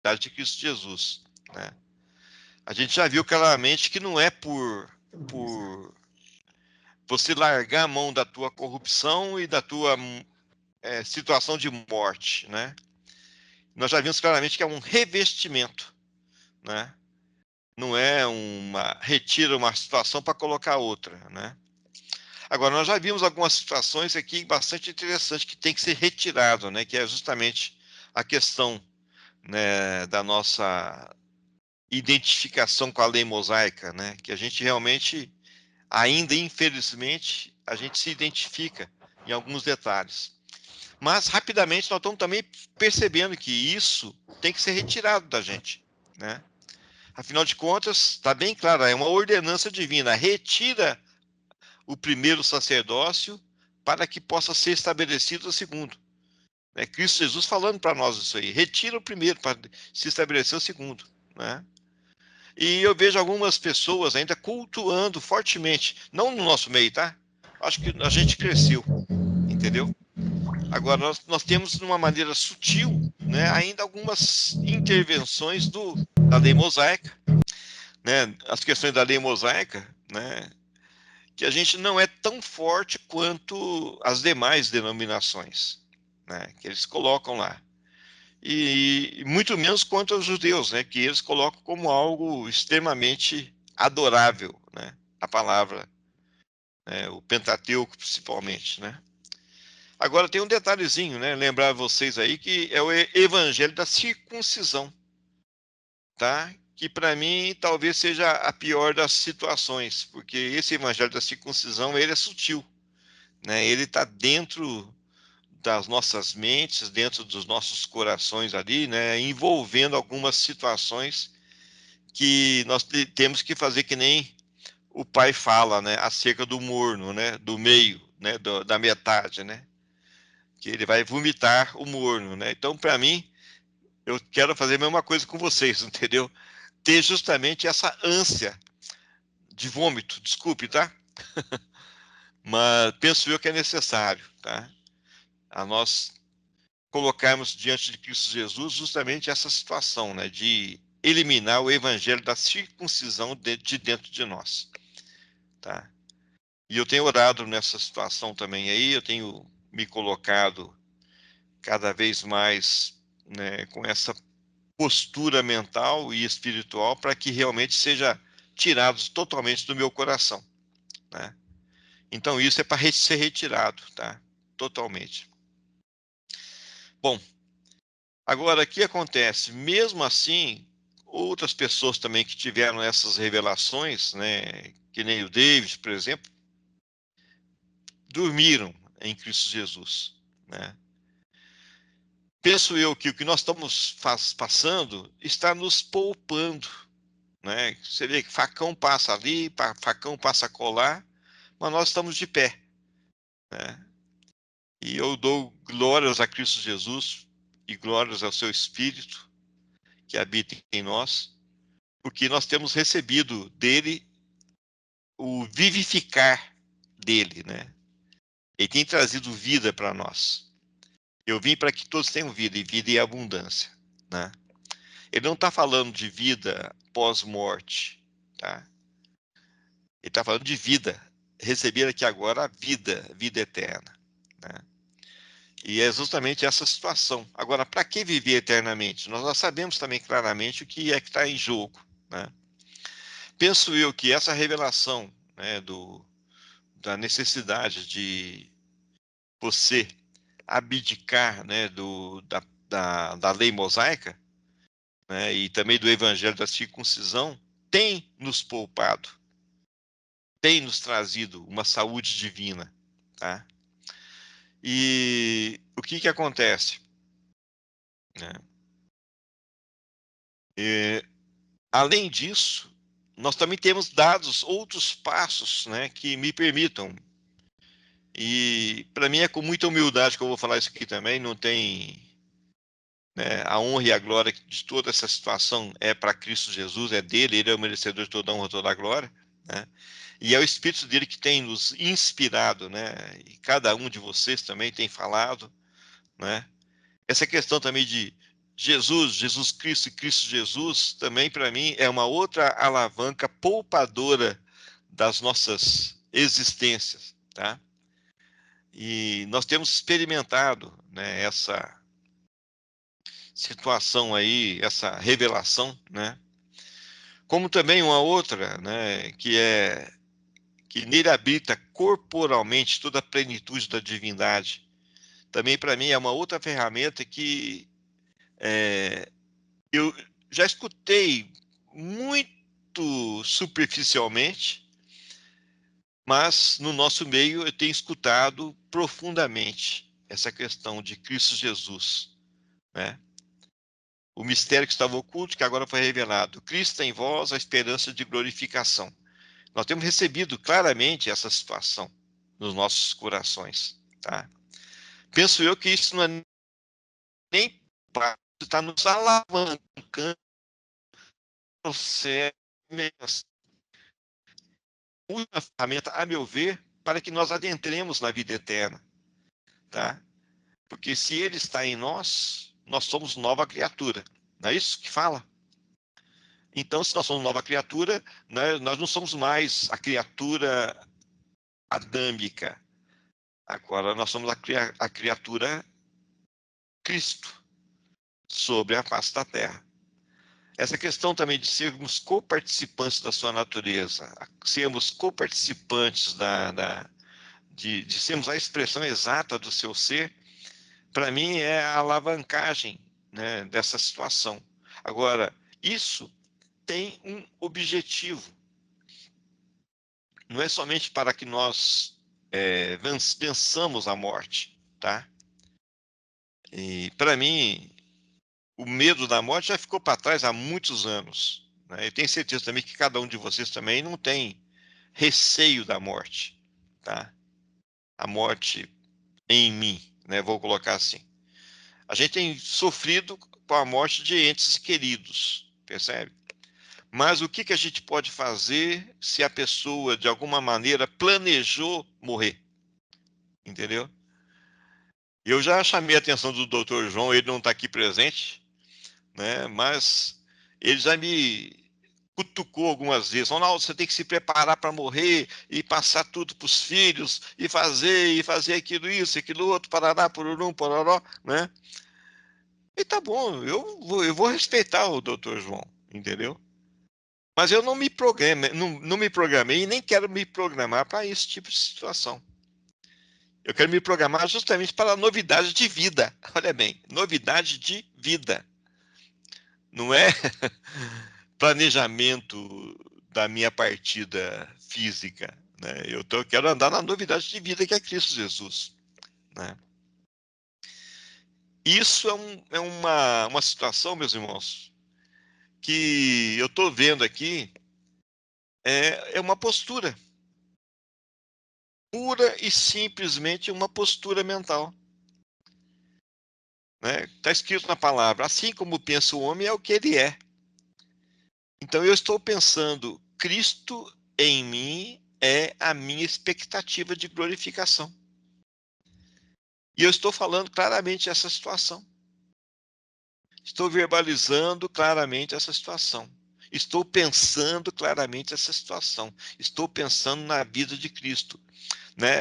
realidade de Cristo Jesus, né? A gente já viu claramente que não é por você largar a mão da tua corrupção e da tua situação de morte, né? Nós já vimos claramente que é um revestimento, né? Não é retira uma situação para colocar outra, né? Agora, nós já vimos algumas situações aqui bastante interessantes que tem que ser retirado, né? Que é justamente a questão, né, da nossa identificação com a lei mosaica, né? Que a gente realmente, ainda infelizmente, a gente se identifica em alguns detalhes. Mas, rapidamente, nós estamos também percebendo que isso tem que ser retirado da gente, né? Afinal de contas, está bem claro, é uma ordenança divina. Retira o primeiro sacerdócio para que possa ser estabelecido o segundo. É Cristo Jesus falando para nós isso aí. Retira o primeiro para se estabelecer o segundo, né? E eu vejo algumas pessoas ainda cultuando fortemente, não no nosso meio, tá? Acho que a gente cresceu, entendeu? Agora, nós temos, de uma maneira sutil, né, ainda algumas intervenções da lei mosaica, né, as questões da lei mosaica, né, que a gente não é tão forte quanto as demais denominações, né, que eles colocam lá. E muito menos quanto aos judeus, né, que eles colocam como algo extremamente adorável, né, a palavra, né, o Pentateuco principalmente, né. Agora tem um detalhezinho, né, lembrar vocês aí que é o evangelho da circuncisão, tá? Que para mim talvez seja a pior das situações, porque esse evangelho da circuncisão, ele é sutil, né? Ele está dentro das nossas mentes, dentro dos nossos corações ali, né? Envolvendo algumas situações que nós temos que fazer que nem o pai fala, né? Acerca do morno, né? Do meio, né? Da metade, né? Que ele vai vomitar o morno, né? Então, para mim, eu quero fazer a mesma coisa com vocês, entendeu? Ter justamente essa ânsia de vômito, desculpe, tá? Mas penso eu que é necessário, tá? A nós colocarmos diante de Cristo Jesus justamente essa situação, né? De eliminar o evangelho da circuncisão de dentro de nós, tá? E eu tenho orado nessa situação também aí, eu tenho me colocado cada vez mais, né, com essa postura mental e espiritual para que realmente seja tirados totalmente do meu coração, né? Então isso é para ser retirado, tá? Totalmente. Bom, agora o que acontece? Mesmo assim, outras pessoas também que tiveram essas revelações, né, que nem o David, por exemplo, dormiram em Cristo Jesus, né? Penso eu que o que nós estamos passando está nos poupando, né? Você vê que facão passa ali, facão passa colar, mas nós estamos de pé, né? E eu dou glórias a Cristo Jesus e glórias ao seu Espírito que habita em nós, porque nós temos recebido dele o vivificar dele, né? Ele tem trazido vida para nós. Eu vim para que todos tenham vida e vida em abundância, né? Ele não está falando de vida pós-morte, tá? Ele está falando de vida, receber aqui agora a vida, vida eterna, né? E é justamente essa situação. Agora, para que viver eternamente? Nós já sabemos também claramente o que é que está em jogo, né? Penso eu que essa revelação, né, da necessidade de você abdicar, né, da lei mosaica, né, e também do evangelho da circuncisão, tem nos poupado, tem nos trazido uma saúde divina, tá? E o que acontece, né? Além disso, nós também temos dados outros passos, né, que me permitam. E para mim é com muita humildade que eu vou falar isso aqui também. Não tem, né, a honra e a glória de toda essa situação é para Cristo Jesus, é dele, ele é o merecedor de toda a honra, toda a glória, né? E é o Espírito dele que tem nos inspirado, né? E cada um de vocês também tem falado, né? Essa questão também Jesus Cristo e Cristo Jesus, também para mim é uma outra alavanca poupadora das nossas existências, tá? E nós temos experimentado, né, essa situação aí, essa revelação, né? Como também uma outra, né, que nele habita corporalmente toda a plenitude da divindade. Também para mim é uma outra ferramenta que eu já escutei muito superficialmente, mas no nosso meio eu tenho escutado profundamente essa questão de Cristo Jesus, né? O mistério que estava oculto, que agora foi revelado. Cristo em vós, a esperança de glorificação. Nós temos recebido claramente essa situação nos nossos corações, tá? Penso eu que isso não é nem para estar nos alavancando ao céu, uma ferramenta, a meu ver, para que nós adentremos na vida eterna, tá? Porque se ele está em nós, nós somos nova criatura. Não é isso que fala? Então, se nós somos nova criatura, né, nós não somos mais a criatura adâmica. Agora nós somos a criatura Cristo sobre a face da terra. Essa questão também de sermos coparticipantes da sua natureza, sermos coparticipantes de sermos a expressão exata do seu ser, para mim é a alavancagem, né, dessa situação. Agora, isso tem um objetivo. Não é somente para que nós vençamos a morte, tá? E para mim, o medo da morte já ficou para trás há muitos anos, né? Eu tenho certeza também que cada um de vocês também não tem receio da morte, tá? A morte em mim, né? Vou colocar assim. A gente tem sofrido com a morte de entes queridos, percebe? Mas o que que a gente pode fazer se a pessoa, de alguma maneira, planejou morrer? Entendeu? Eu já chamei a atenção do Dr. João, ele não está aqui presente, né? Mas ele já me cutucou algumas vezes. Ronaldo, você tem que se preparar para morrer e passar tudo para os filhos e fazer aquilo, isso, aquilo outro, parará, pururum, pororó, né? E tá bom, eu vou respeitar o Dr. João, entendeu? Mas eu não me programei e nem quero me programar para esse tipo de situação. Eu quero me programar justamente para a novidade de vida. Olha bem, novidade de vida. Não é planejamento da minha partida física, né? Quero andar na novidade de vida que é Cristo Jesus, né? Isso é uma situação, meus irmãos, que eu estou vendo aqui, é uma postura, pura e simplesmente uma postura mental, né? Está escrito na palavra, assim como pensa o homem, é o que ele é. Então eu estou pensando, Cristo em mim é a minha expectativa de glorificação. E eu estou falando claramente essa situação. Estou verbalizando claramente essa situação. Estou pensando claramente essa situação. Estou pensando na vida de Cristo, né?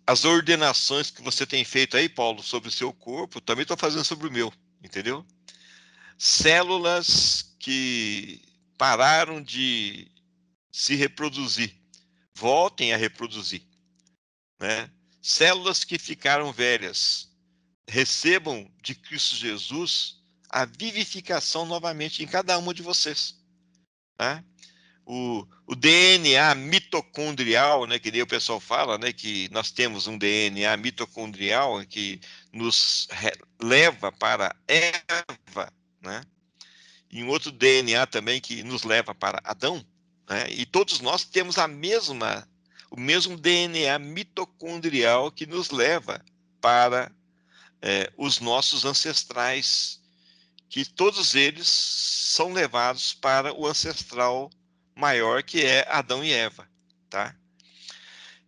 As ordenações que você tem feito aí, Paulo, sobre o seu corpo, também estou fazendo sobre o meu, entendeu? Células que pararam de se reproduzir, voltem a reproduzir, né? Células que ficaram velhas, recebam de Cristo Jesus a vivificação novamente em cada uma de vocês, né? O DNA mitocondrial, né, que daí o pessoal fala, né, que nós temos um DNA mitocondrial que nos leva para Eva, né? E um outro DNA também que nos leva para Adão, né? E todos nós temos o mesmo DNA mitocondrial que nos leva para os nossos ancestrais, que todos eles são levados para o ancestral maior, que é Adão e Eva, tá?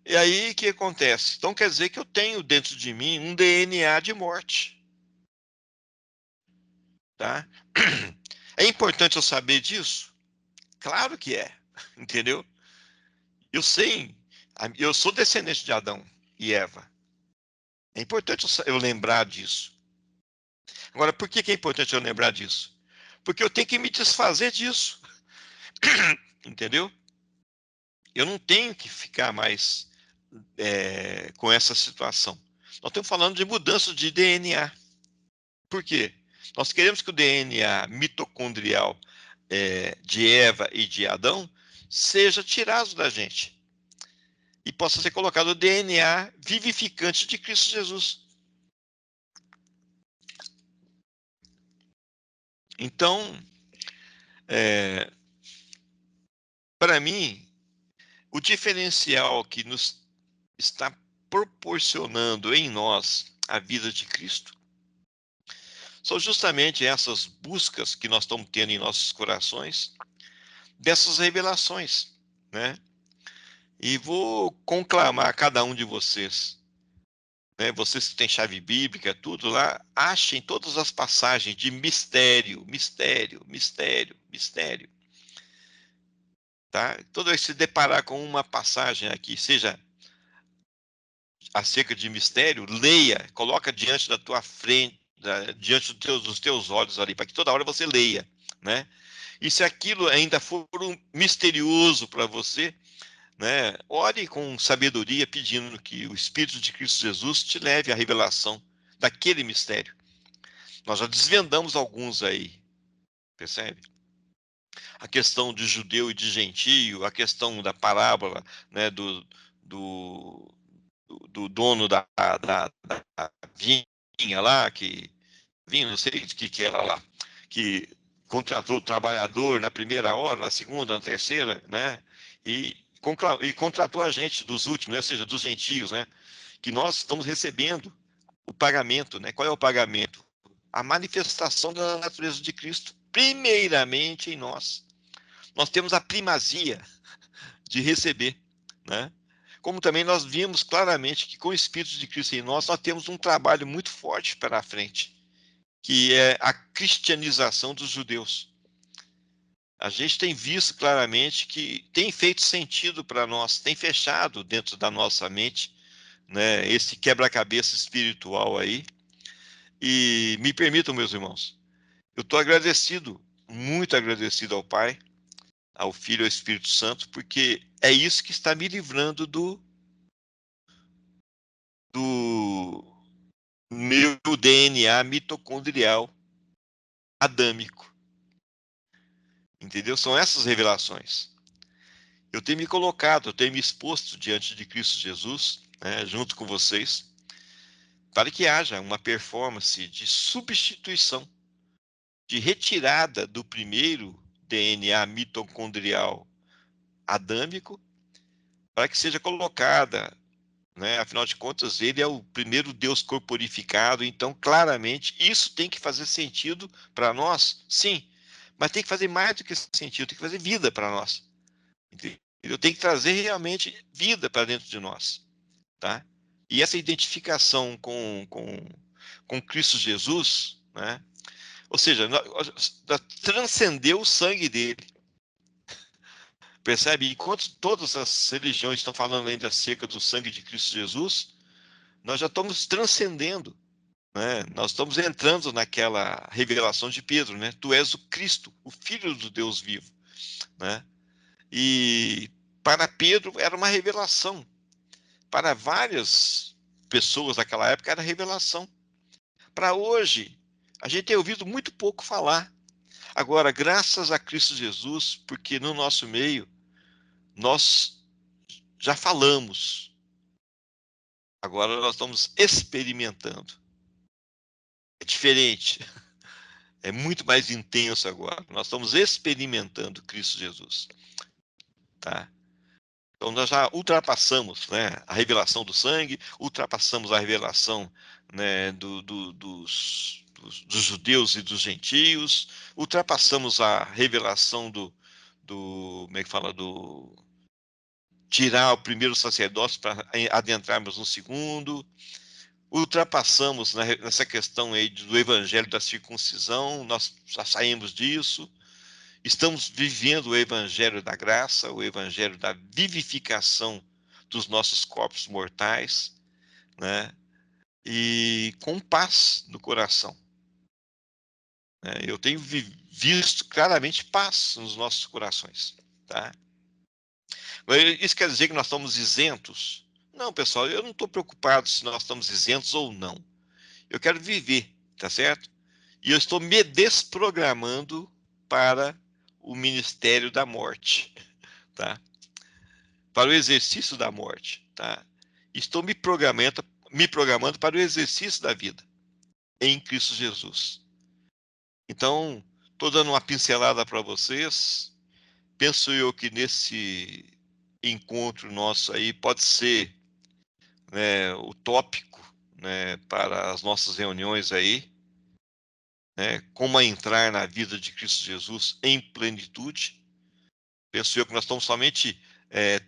E aí, o que acontece? Então, quer dizer que eu tenho dentro de mim um DNA de morte. tá? É importante eu saber disso? Claro que é, entendeu? Eu sei, eu sou descendente de Adão e Eva. É importante eu lembrar disso. Agora, por que é importante eu lembrar disso? Porque eu tenho que me desfazer disso, entendeu? Eu não tenho que ficar mais com essa situação. Nós estamos falando de mudança de DNA. Por quê? Nós queremos que o DNA mitocondrial de Eva e de Adão seja tirado da gente e possa ser colocado o DNA vivificante de Cristo Jesus. Então, para mim, o diferencial que nos está proporcionando em nós a vida de Cristo são justamente essas buscas que nós estamos tendo em nossos corações, dessas revelações, né? E vou conclamar a cada um de vocês, né? Vocês que têm chave bíblica, tudo lá, achem todas as passagens de mistério, mistério, mistério, mistério, tá? Toda vez que se deparar com uma passagem aqui, seja acerca de mistério, leia, coloca diante da tua frente, diante dos teus olhos ali, para que toda hora você leia, né? E se aquilo ainda for misterioso para você, né, ore com sabedoria, pedindo que o Espírito de Cristo Jesus te leve à revelação daquele mistério. Nós já desvendamos alguns aí, percebe? A questão de judeu e de gentio, a questão da parábola, né, do, do dono da vinha lá, que vinha, não sei de que era lá, que contratou o trabalhador na primeira hora, na segunda, na terceira, né? E contratou a gente dos últimos, né? Ou seja, dos gentios, né? Que nós estamos recebendo o pagamento, né? Qual é o pagamento? A manifestação da natureza de Cristo, primeiramente em nós. Nós temos a primazia de receber, né? Como também nós vimos claramente que com o Espírito de Cristo em nós temos um trabalho muito forte para a frente, que é a cristianização dos judeus. A gente tem visto claramente que tem feito sentido para nós, tem fechado dentro da nossa mente, né, esse quebra-cabeça espiritual aí. E me permitam, meus irmãos, eu estou agradecido, muito agradecido ao Pai, ao Filho e ao Espírito Santo, porque é isso que está me livrando do meu DNA mitocondrial adâmico. Entendeu? São essas revelações. Eu tenho me colocado, eu tenho me exposto diante de Cristo Jesus, né, junto com vocês, para que haja uma performance de substituição, de retirada do primeiro DNA mitocondrial adâmico, para que seja colocada, né, afinal de contas, ele é o primeiro Deus corporificado, então, claramente, isso tem que fazer sentido para nós, sim, mas tem que fazer mais do que sentido, tem que fazer vida para nós. Eu tenho que trazer realmente vida para dentro de nós, tá? E essa identificação com Cristo Jesus, né? Ou seja, transcendeu o sangue dele. Percebe? Enquanto todas as religiões estão falando ainda acerca do sangue de Cristo Jesus, nós já estamos transcendendo, né? Nós estamos entrando naquela revelação de Pedro, né? Tu és o Cristo, o Filho do Deus vivo, né? E para Pedro era uma revelação. Para várias pessoas daquela época era revelação. Para hoje, a gente tem ouvido muito pouco falar. Agora, graças a Cristo Jesus, porque no nosso meio nós já falamos, agora nós estamos experimentando. É diferente, é muito mais intenso agora. Nós estamos experimentando Cristo Jesus, tá? Então nós já ultrapassamos, né, a revelação do sangue, ultrapassamos a revelação, né, dos judeus e dos gentios, ultrapassamos a revelação como é que fala, do tirar o primeiro sacerdócio para adentrarmos no segundo, ultrapassamos nessa questão aí do evangelho da circuncisão, nós já saímos disso, estamos vivendo o evangelho da graça, o evangelho da vivificação dos nossos corpos mortais, né? E com paz no coração, né? Eu tenho visto claramente paz nos nossos corações, tá? Isso quer dizer que nós estamos isentos? Não, pessoal, eu não estou preocupado se nós estamos isentos ou não. Eu quero viver, tá certo? E eu estou me desprogramando para o ministério da morte, tá? Para o exercício da morte, tá? Estou me programando para o exercício da vida em Cristo Jesus. Então, estou dando uma pincelada para vocês. Penso eu que nesse encontro nosso aí pode ser, né, o tópico, né, para as nossas reuniões aí, né, como entrar na vida de Cristo Jesus em plenitude. Penso eu que nós estamos somente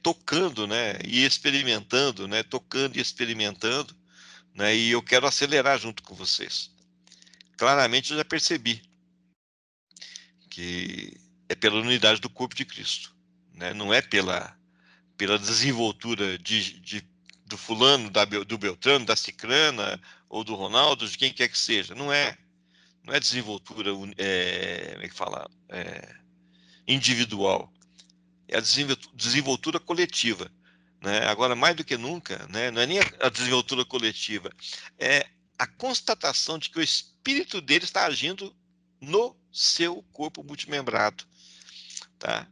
tocando, né, e experimentando, né, tocando e experimentando, né, e eu quero acelerar junto com vocês. Claramente eu já percebi que é pela unidade do corpo de Cristo, né, não é pela desenvoltura do fulano, do Beltrano, da Cicrana, ou do Ronaldo, de quem quer que seja. Não é desenvoltura, como é que fala? Individual. É a desenvoltura coletiva. Né? Agora, mais do que nunca, né? Não é nem a desenvoltura coletiva, é a constatação de que o espírito dele está agindo no seu corpo multimembrado. Tá?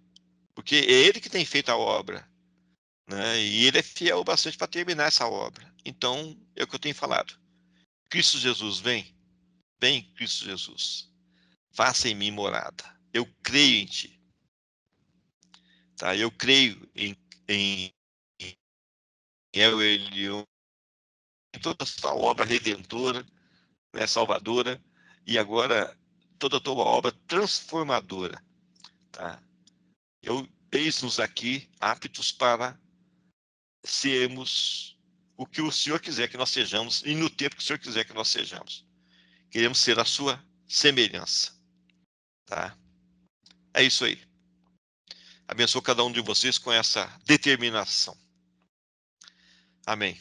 Porque é ele que tem feito a obra. Né? E ele é fiel bastante para terminar essa obra. Então, é o que eu tenho falado. Cristo Jesus vem, vem Cristo Jesus, faça em mim morada. Eu creio em ti, tá? Eu creio em El Elyon, em toda a sua obra redentora, né, salvadora, e agora toda a tua obra transformadora, tá? Eu eis-nos aqui aptos para sermos o que o Senhor quiser que nós sejamos e no tempo que o Senhor quiser que nós sejamos. Queremos ser a sua semelhança, tá? É isso aí. Abençoe cada um de vocês com essa determinação. Amém.